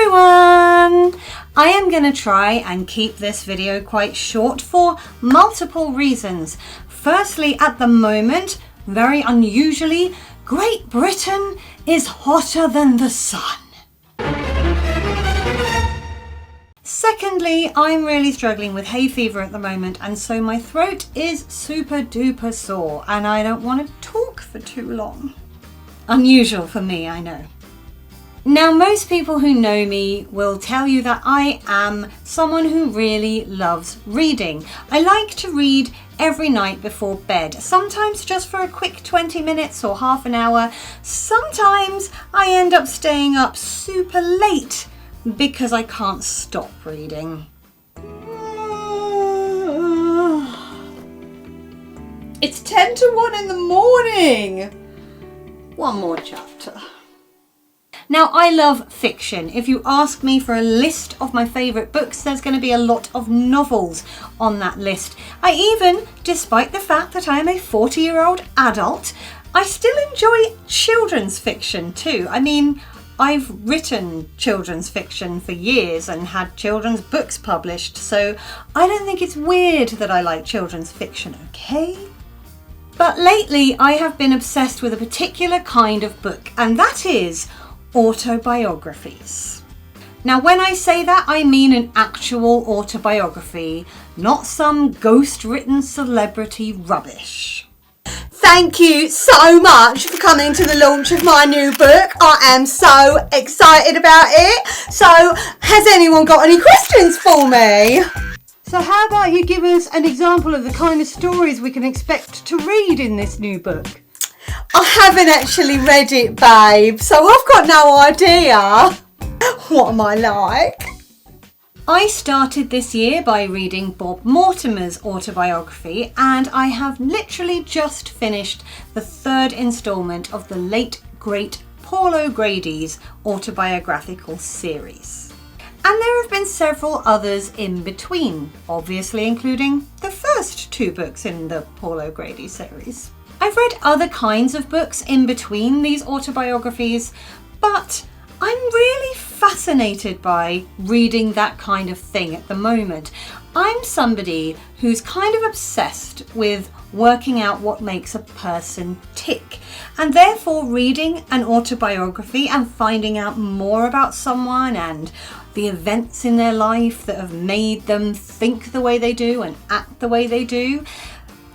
everyone! I am going to try and keep this video quite short for multiple reasons. Firstly, at the moment, very unusually, Great Britain is hotter than the sun. Secondly, I'm really struggling with hay fever at the moment, and so my throat is super duper sore and I don't want to talk for too long. Unusual for me, I know. Now, most people who know me will tell you that I am someone who really loves reading. I like to read every night before bed, sometimes just for a quick 20 minutes or half an hour. Sometimes I end up staying up super late because I can't stop reading. It's 10 to 1 in the morning. One more chapter. Now, I love fiction. If you ask me for a list of my favourite books, there's going to be a lot of novels on that list. I even, despite the fact that I am a 40-year-old adult, I still enjoy children's fiction too. I mean, I've written children's fiction for years and had children's books published, so I don't think it's weird that I like children's fiction, okay? But lately, I have been obsessed with a particular kind of book, and that is autobiographies. Now, when I say that, I mean an actual autobiography, not some ghost-written celebrity rubbish. Thank you so much for coming to the launch of my new book. I am so excited about it. So, has anyone got any questions for me? So how about you give us an example of the kind of stories we can expect to read in this new book? I haven't actually read it, babe, so I've got no idea. What am I like? I started this year by reading Bob Mortimer's autobiography, and I have literally just finished the third instalment of the late, great Paul O'Grady's autobiographical series. And there have been several others in between, obviously including the first two books in the Paul O'Grady series. I've read other kinds of books in between these autobiographies, but I'm really fascinated by reading that kind of thing at the moment. I'm somebody who's kind of obsessed with working out what makes a person tick, and therefore reading an autobiography and finding out more about someone and the events in their life that have made them think the way they do and act the way they do,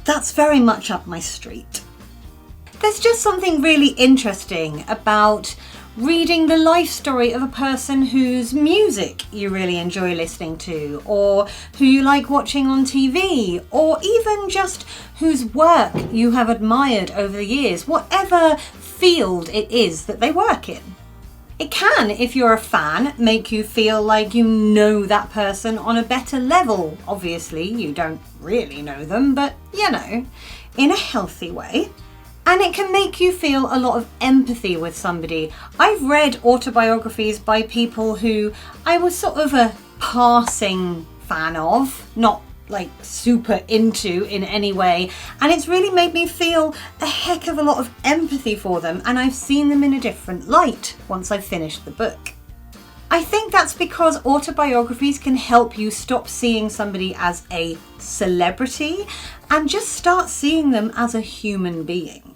that's very much up my street. There's just something really interesting about reading the life story of a person whose music you really enjoy listening to, or who you like watching on TV, or even just whose work you have admired over the years, whatever field it is that they work in. It can, if you're a fan, make you feel like you know that person on a better level. Obviously, you don't really know them, but you know, in a healthy way. And it can make you feel a lot of empathy with somebody. I've read autobiographies by people who I was sort of a passing fan of, not like super into in any way, and it's really made me feel a heck of a lot of empathy for them, and I've seen them in a different light once I've finished the book. I think that's because autobiographies can help you stop seeing somebody as a celebrity and just start seeing them as a human being.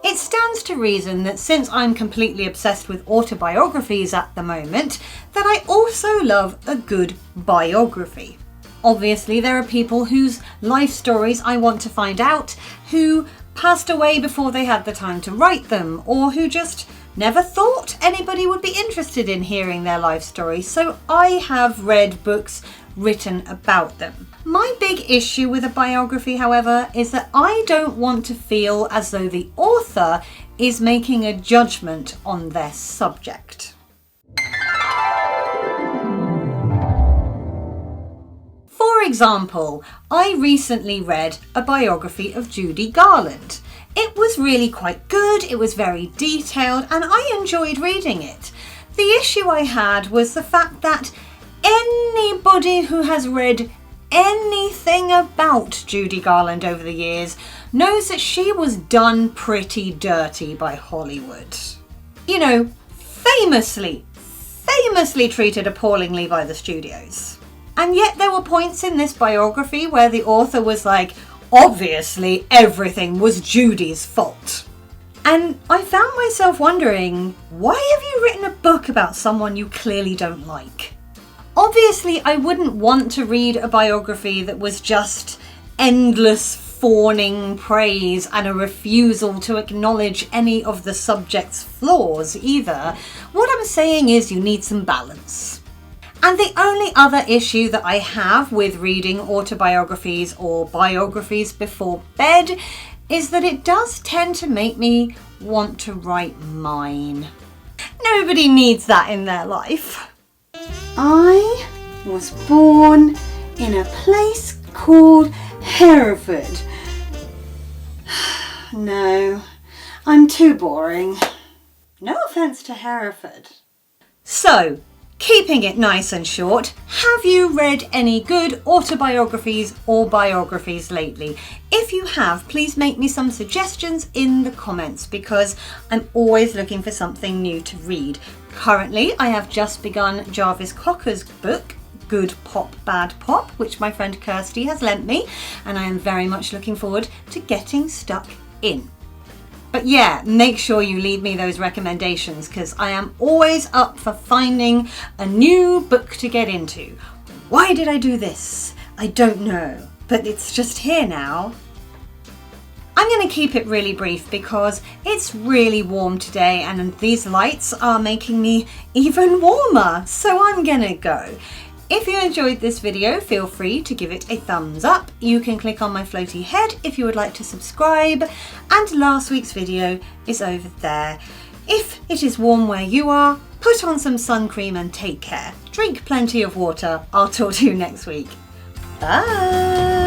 It stands to reason that since I'm completely obsessed with autobiographies at the moment, that I also love a good biography. Obviously, there are people whose life stories I want to find out, who passed away before they had the time to write them, or who just never thought anybody would be interested in hearing their life story, so I have read books written about them. My big issue with a biography, however, is that I don't want to feel as though the author is making a judgment on their subject. For example, I recently read a biography of Judy Garland. It was really quite good, it was very detailed, and I enjoyed reading it. The issue I had was the fact that anybody who has read anything about Judy Garland over the years knows that she was done pretty dirty by Hollywood. You know, famously treated appallingly by the studios. And yet there were points in this biography where the author was like, obviously everything was Judy's fault. And I found myself wondering, why have you written a book about someone you clearly don't like? Obviously, I wouldn't want to read a biography that was just endless fawning praise and a refusal to acknowledge any of the subject's flaws either. What I'm saying is you need some balance. And the only other issue that I have with reading autobiographies or biographies before bed is that it does tend to make me want to write mine. Nobody needs that in their life. I was born in a place called Hereford. No, I'm too boring. No offence to Hereford. So, keeping it nice and short, have you read any good autobiographies or biographies lately? If you have, please make me some suggestions in the comments because I'm always looking for something new to read. Currently, I have just begun Jarvis Cocker's book, Good Pop, Bad Pop, which my friend Kirsty has lent me, and I am very much looking forward to getting stuck in. But yeah, make sure you leave me those recommendations because I am always up for finding a new book to get into. Why did I do this? I don't know, but it's just here now. I'm going to keep it really brief because it's really warm today and these lights are making me even warmer, so I'm going to go. If you enjoyed this video, feel free to give it a thumbs up. You can click on my floaty head if you would like to subscribe. And last week's video is over there. If it is warm where you are, put on some sun cream and take care. Drink plenty of water. I'll talk to you next week. Bye!